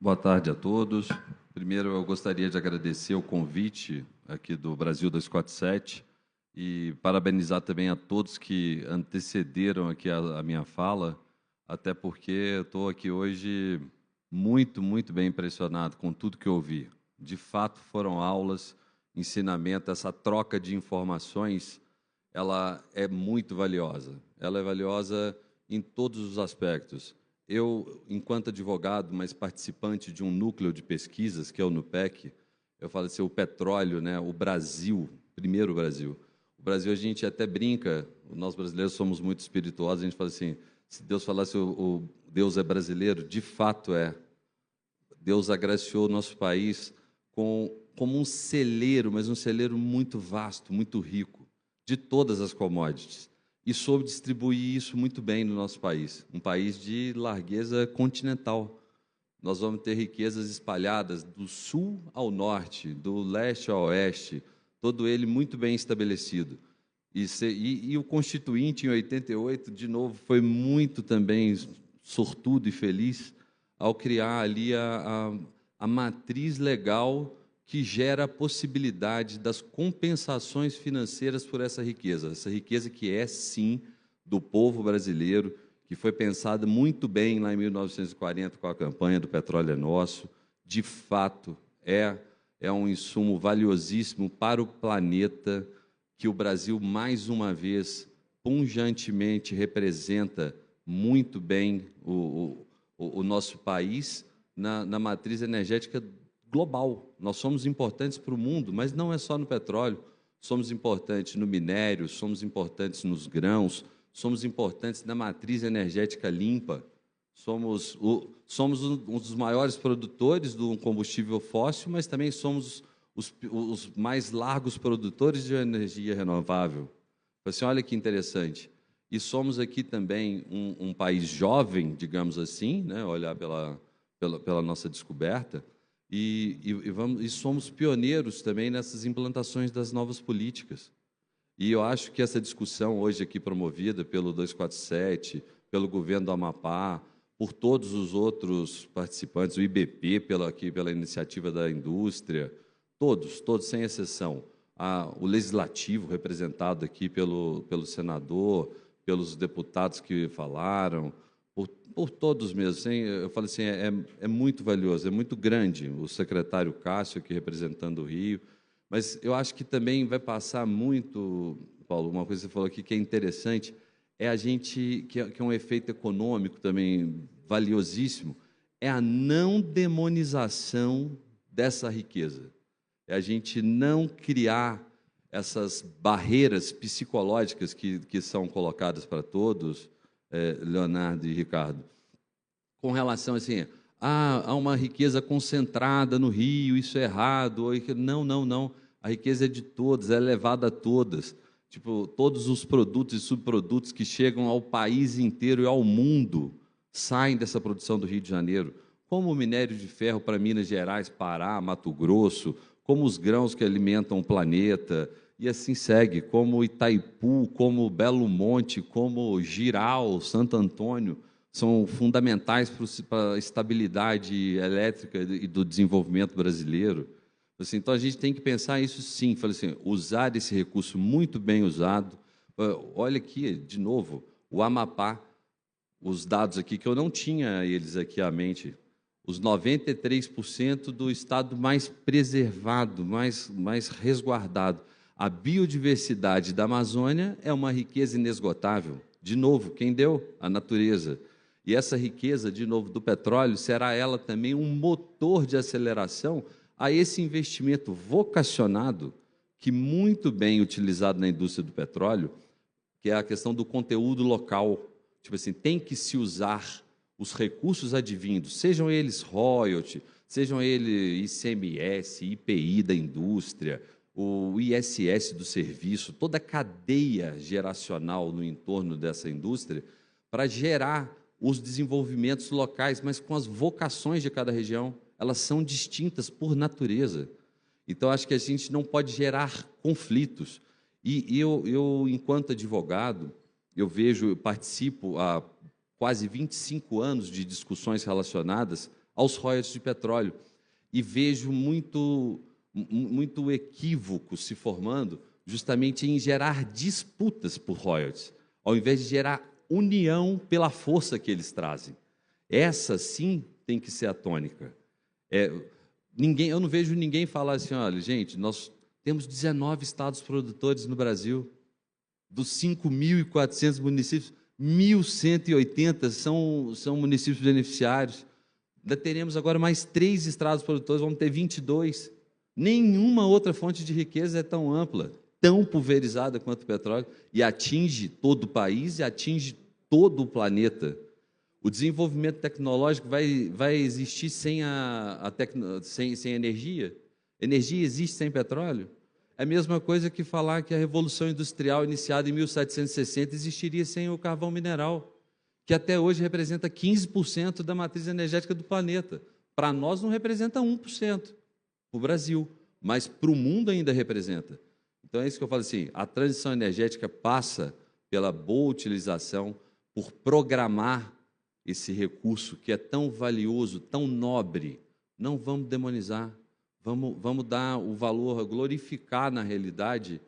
Boa tarde a todos. Primeiro, eu gostaria de agradecer o convite aqui do Brasil 247 e parabenizar também a todos que antecederam aqui a minha fala, até porque eu estou aqui hoje muito bem impressionado com tudo que eu ouvi. De fato, foram aulas, ensinamento, essa troca de informações, ela é muito valiosa. Ela é valiosa em todos os aspectos. Eu, enquanto advogado, mas participante de um núcleo de pesquisas, que é o NUPEC, eu falo assim, o petróleo, né, o Brasil, primeiro Brasil. O Brasil, a gente até brinca, nós brasileiros somos muito espirituosos, a gente fala assim, se Deus falasse o Deus é brasileiro, de fato é. Deus agraciou o nosso país como um celeiro, mas um celeiro muito vasto, muito rico, de todas as commodities. E soube distribuir isso muito bem no nosso país, um país de largueza continental. Nós vamos ter riquezas espalhadas do sul ao norte, do leste ao oeste, todo ele muito bem estabelecido. E o Constituinte, em 88, de novo, foi muito também sortudo e feliz ao criar ali a matriz legal que gera a possibilidade das compensações financeiras por essa riqueza que é, sim, do povo brasileiro, que foi pensada muito bem lá em 1940 com a campanha do Petróleo é Nosso, de fato é um insumo valiosíssimo para o planeta, que o Brasil, mais uma vez, punjantemente representa muito bem o nosso país na matriz energética global. Nós somos importantes para o mundo, mas não é só no petróleo. Somos importantes no minério, somos importantes nos grãos, somos importantes na matriz energética limpa. Somos um dos maiores produtores do combustível fóssil, mas também somos os mais largos produtores de energia renovável. Assim, olha que interessante. E somos aqui também um país jovem, digamos assim, né? Olhar pela nossa descoberta, e somos pioneiros também nessas implantações das novas políticas. E eu acho que essa discussão hoje aqui promovida pelo 247, pelo governo do Amapá, por todos os outros participantes, o IBP, pela iniciativa da indústria, todos, sem exceção, o legislativo representado aqui pelo senador, pelos deputados que falaram, por todos mesmo. Eu falo assim, é muito valioso, é muito grande o secretário Cássio aqui representando o Rio, mas eu acho que também vai passar muito, Paulo, uma coisa que você falou aqui que é interessante, é a gente, que é um efeito econômico também valiosíssimo, é a não demonização dessa riqueza. É a gente não criar essas barreiras psicológicas que são colocadas para todos, Leonardo e Ricardo, com relação assim, há uma riqueza concentrada no Rio, isso é errado. Não. A riqueza é de todos, é levada a todas. Tipo, todos os produtos e subprodutos que chegam ao país inteiro e ao mundo saem dessa produção do Rio de Janeiro, como o minério de ferro para Minas Gerais, Pará, Mato Grosso, como os grãos que alimentam o planeta, e assim segue, como Itaipu, como Belo Monte, como Giral, Santo Antônio, são fundamentais para a estabilidade elétrica e do desenvolvimento brasileiro. Assim, então, a gente tem que pensar isso sim, assim, usar esse recurso muito bem usado. Olha aqui, de novo, o Amapá, os dados aqui, que eu não tinha eles aqui à mente, os 93% do estado mais preservado, mais resguardado. A biodiversidade da Amazônia é uma riqueza inesgotável. De novo, quem deu? A natureza. E essa riqueza, de novo, do petróleo, será ela também um motor de aceleração a esse investimento vocacionado, que muito bem utilizado na indústria do petróleo, que é a questão do conteúdo local. Tipo assim, tem que se usar os recursos advindos, sejam eles royalty, sejam eles ICMS, IPI da indústria, o ISS do serviço, toda a cadeia geracional no entorno dessa indústria, para gerar os desenvolvimentos locais, mas com as vocações de cada região. Elas são distintas por natureza. Então, acho que a gente não pode gerar conflitos. E eu, enquanto advogado, eu participo há quase 25 anos de discussões relacionadas aos royalties de petróleo. E vejo muito equívoco se formando justamente em gerar disputas por royalties, ao invés de gerar união pela força que eles trazem. Essa, sim, tem que ser a tônica. Eu não vejo ninguém falar assim, olha, gente, nós temos 19 estados produtores no Brasil, dos 5.400 municípios, 1.180 são municípios beneficiários. Ainda teremos agora mais 3 estados produtores, vamos ter 22. Nenhuma outra fonte de riqueza é tão ampla, tão pulverizada quanto o petróleo, e atinge todo o país e atinge todo o planeta. O desenvolvimento tecnológico vai existir sem energia? Energia existe sem petróleo? É a mesma coisa que falar que a Revolução Industrial, iniciada em 1760, existiria sem o carvão mineral, que até hoje representa 15% da matriz energética do planeta. Para nós não representa 1%, para o Brasil, mas para o mundo ainda representa. Então é isso que eu falo assim, a transição energética passa pela boa utilização, por programar esse recurso que é tão valioso, tão nobre. Não vamos demonizar, vamos dar o valor, glorificar na realidade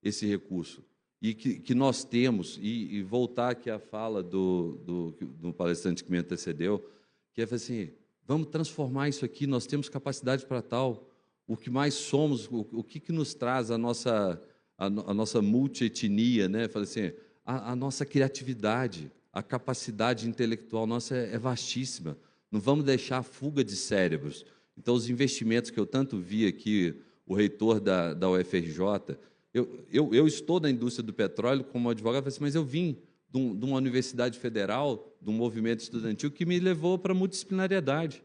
esse recurso. E que nós temos, e voltar aqui à fala do palestrante que me antecedeu, que é assim, vamos transformar isso aqui, nós temos capacidade para tal, o que mais somos, o que nos traz a nossa multietnia, né? Fala assim, a nossa criatividade, a capacidade intelectual nossa é vastíssima, não vamos deixar a fuga de cérebros. Então, os investimentos que eu tanto vi aqui, o reitor da UFRJ, eu estou na indústria do petróleo como advogado, mas eu vim de uma universidade federal, de um movimento estudantil que me levou para a multidisciplinariedade,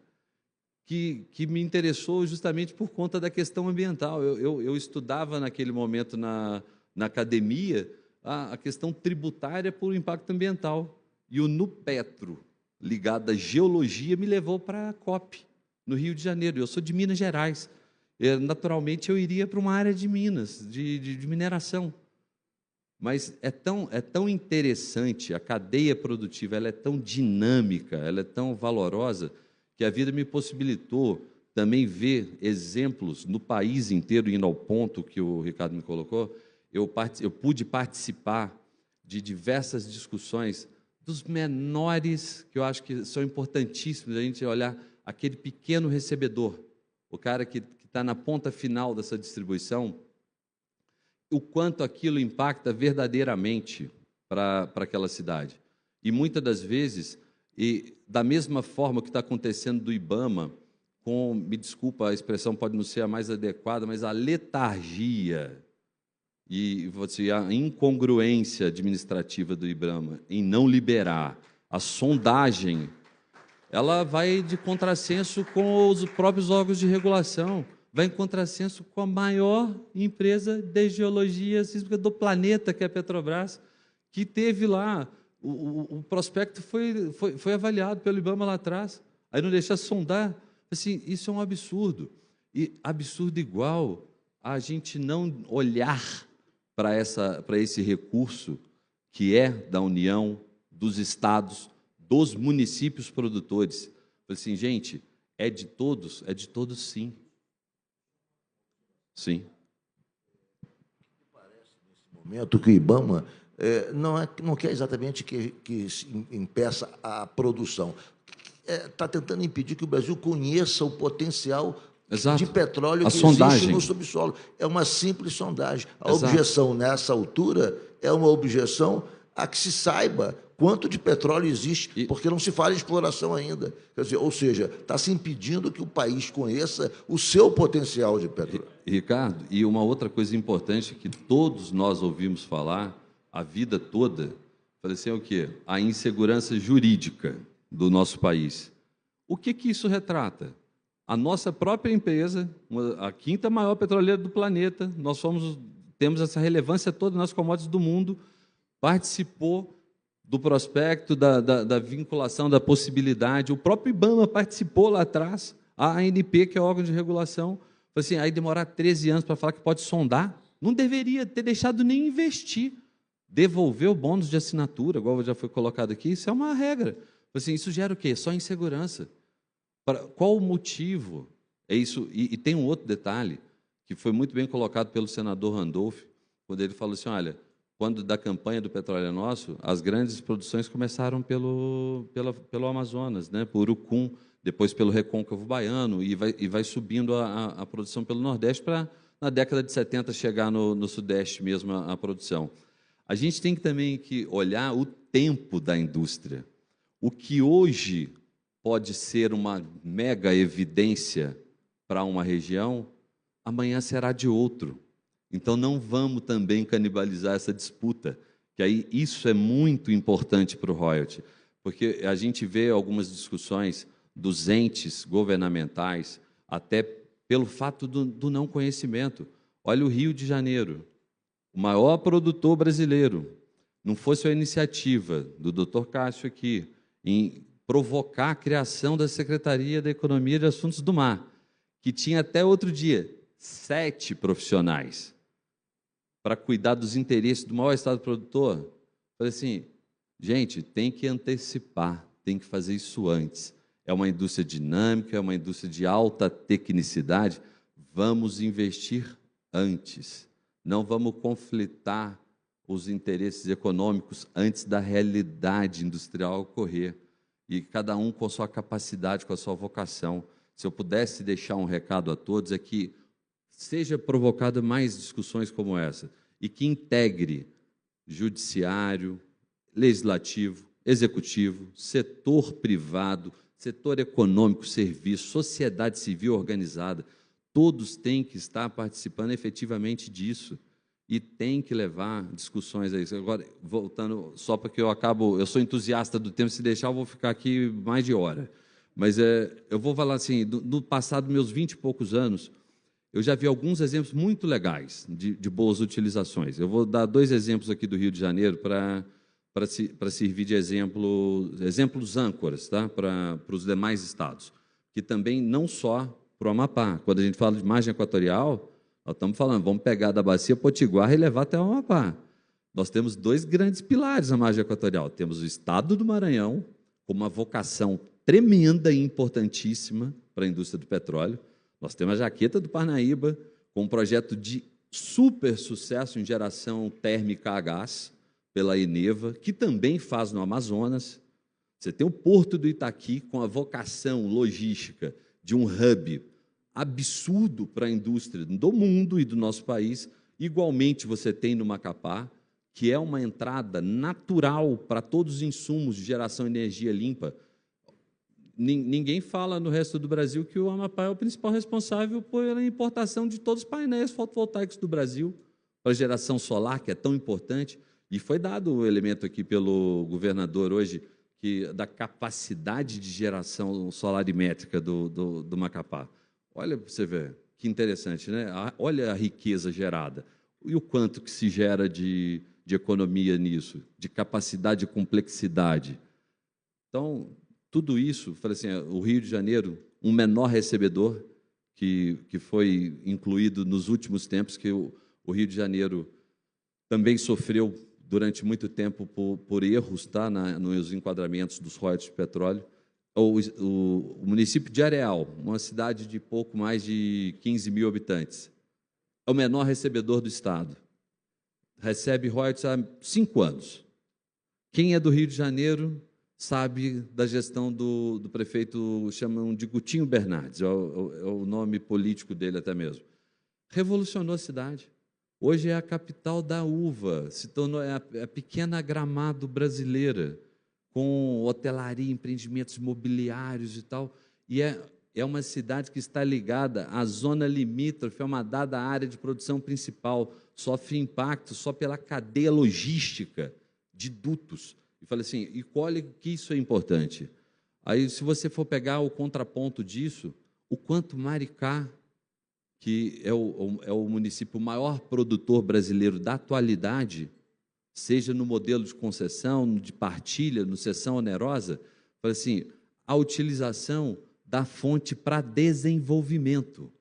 que me interessou justamente por conta da questão ambiental. Eu estudava naquele momento na academia a questão tributária por impacto ambiental. E o NUPETRO, ligado à geologia, me levou para a COP, no Rio de Janeiro. Eu sou de Minas Gerais. Naturalmente, eu iria para uma área de Minas, de mineração. Mas é tão interessante, a cadeia produtiva, ela é tão dinâmica, ela é tão valorosa, que a vida me possibilitou também ver exemplos no país inteiro, indo ao ponto que o Ricardo me colocou. Eu pude participar de diversas discussões dos menores, que eu acho que são importantíssimos, a gente olhar aquele pequeno recebedor, o cara que está na ponta final dessa distribuição, o quanto aquilo impacta verdadeiramente para aquela cidade. E muitas das vezes, da mesma forma que está acontecendo do IBAMA, me desculpa, a expressão pode não ser a mais adequada, mas a letargia e a incongruência administrativa do IBAMA em não liberar a sondagem, ela vai de contrassenso com os próprios órgãos de regulação, vai em contrassenso com a maior empresa de geologia sísmica do planeta, que é a Petrobras, que teve lá, o prospecto foi avaliado pelo IBAMA lá atrás, aí não deixar sondar. Assim, isso é um absurdo. E absurdo igual a gente não olhar para esse recurso que é da União, dos estados, dos municípios produtores. Assim, gente, é de todos sim. Sim. Parece nesse momento que o IBAMA não quer exatamente que impeça a produção. Está tentando impedir que o Brasil conheça o potencial de petróleo que existe no subsolo. É uma simples sondagem. A objeção nessa altura é uma objeção a que se saiba quanto de petróleo existe, porque não se fala em exploração ainda. Quer dizer, ou seja, está se impedindo que o país conheça o seu potencial de petróleo. Ricardo, e uma outra coisa importante que todos nós ouvimos falar a vida toda, assim, é o quê? A insegurança jurídica do nosso país. O que isso retrata? A nossa própria empresa, a quinta maior petroleira do planeta, temos essa relevância toda nas commodities do mundo, participou do prospecto, da vinculação, da possibilidade. O próprio IBAMA participou lá atrás, a ANP, que é o órgão de regulação. Assim, aí demorar 13 anos para falar que pode sondar, não deveria ter deixado nem investir. Devolver o bônus de assinatura, igual já foi colocado aqui, isso é uma regra. Assim, isso gera o quê? Só insegurança. Qual o motivo? É isso. E tem um outro detalhe que foi muito bem colocado pelo senador Randolph, quando ele falou assim, olha, quando da campanha do Petróleo é Nosso, as grandes produções começaram pelo Amazonas, né, por Urucum, depois pelo Recôncavo Baiano, e vai subindo a produção pelo Nordeste para, na década de 70, chegar no Sudeste mesmo a produção. A gente tem também que olhar o tempo da indústria. O que hoje pode ser uma mega evidência para uma região, amanhã será de outro. Então, não vamos também canibalizar essa disputa, que aí isso é muito importante para o royalty, porque a gente vê algumas discussões dos entes governamentais, até pelo fato do não conhecimento. Olha o Rio de Janeiro, o maior produtor brasileiro. Não fosse a iniciativa do Dr. Cássio aqui, em provocar a criação da Secretaria da Economia e de Assuntos do Mar, que tinha até outro dia 7 profissionais para cuidar dos interesses do maior estado produtor. Falei assim, gente, tem que antecipar, tem que fazer isso antes. É uma indústria dinâmica, é uma indústria de alta tecnicidade, vamos investir antes. Não vamos conflitar os interesses econômicos antes da realidade industrial ocorrer. E cada um com a sua capacidade, com a sua vocação. Se eu pudesse deixar um recado a todos, é que seja provocada mais discussões como essa e que integre judiciário, legislativo, executivo, setor privado, setor econômico, serviço, sociedade civil organizada. Todos têm que estar participando efetivamente disso e tem que levar discussões a isso. Agora, voltando, só porque eu sou entusiasta do tema, se deixar eu vou ficar aqui mais de hora. Mas eu vou falar assim, do passado, meus 20 e poucos anos, eu já vi alguns exemplos muito legais de boas utilizações. Eu vou dar 2 exemplos aqui do Rio de Janeiro para servir de exemplos âncoras, tá? Para os demais estados, que também não só para o Amapá. Quando a gente fala de margem equatorial, nós estamos falando, vamos pegar da bacia Potiguar e levar até o Amapá. Nós temos 2 grandes pilares na margem equatorial. Temos o estado do Maranhão, com uma vocação tremenda e importantíssima para a indústria do petróleo. Nós temos a Jaqueta do Parnaíba, com um projeto de super sucesso em geração térmica a gás, pela Eneva, que também faz no Amazonas. Você tem o Porto do Itaqui, com a vocação logística de um hub absurdo para a indústria do mundo e do nosso país. Igualmente, você tem no Macapá, que é uma entrada natural para todos os insumos de geração de energia limpa. Ninguém fala no resto do Brasil que o Amapá é o principal responsável pela importação de todos os painéis fotovoltaicos do Brasil, para a geração solar, que é tão importante. E foi dado o elemento aqui pelo governador hoje, da capacidade de geração solarimétrica do Macapá. Olha para você ver, que interessante, né? Olha a riqueza gerada. E o quanto que se gera de economia nisso, de capacidade e complexidade. Então, tudo isso, falei assim, o Rio de Janeiro, um menor recebedor, que foi incluído nos últimos tempos, que o Rio de Janeiro também sofreu durante muito tempo por erros, tá, nos enquadramentos dos royalties de petróleo. O município de Areal, uma cidade de pouco mais de 15 mil habitantes, é o menor recebedor do Estado. Recebe royalties há 5 anos. Quem é do Rio de Janeiro sabe da gestão do prefeito, chamam de Gutinho Bernardes, é o nome político dele até mesmo. Revolucionou a cidade. Hoje é a capital da uva, se tornou a pequena Gramado brasileira, com hotelaria, empreendimentos imobiliários e tal, e é uma cidade que está ligada à zona limítrofe, é uma dada área de produção principal, sofre impacto só pela cadeia logística de dutos. E falei assim, e olha que isso é importante. Aí, se você for pegar o contraponto disso, o quanto Maricá, que é o município maior produtor brasileiro da atualidade, seja no modelo de concessão, de partilha, no cessão onerosa, fala assim, a utilização da fonte para desenvolvimento.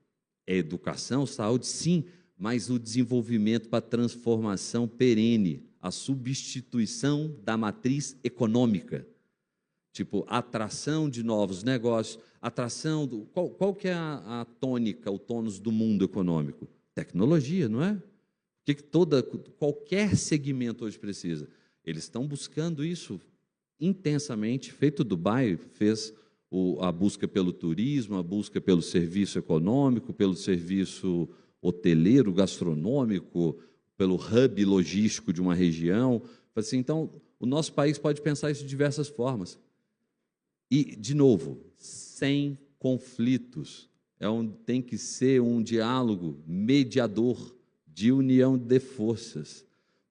É educação, saúde, sim, mas o desenvolvimento para transformação perene, a substituição da matriz econômica, tipo, atração de novos negócios, atração, qual que é a tônica, o tônus do mundo econômico? Tecnologia, não é? O que qualquer segmento hoje precisa? Eles estão buscando isso intensamente. Feito Dubai, fez a busca pelo turismo, a busca pelo serviço econômico, pelo serviço hoteleiro, gastronômico, pelo hub logístico de uma região. Assim, então, o nosso país pode pensar isso de diversas formas. E, de novo, sem conflitos. Tem que ser um diálogo mediador, de união de forças,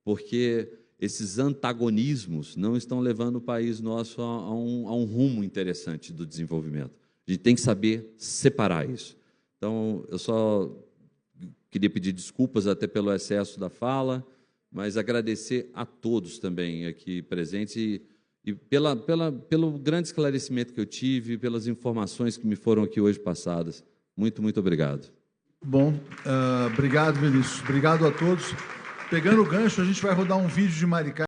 porque esses antagonismos não estão levando o país nosso a um rumo interessante do desenvolvimento. A gente tem que saber separar isso. Então, eu só queria pedir desculpas até pelo excesso da fala, mas agradecer a todos também aqui presentes e pelo grande esclarecimento que eu tive, pelas informações que me foram aqui hoje passadas. Muito, muito obrigado. Bom, obrigado, Vinícius. Obrigado a todos. Pegando o gancho, a gente vai rodar um vídeo de Maricá.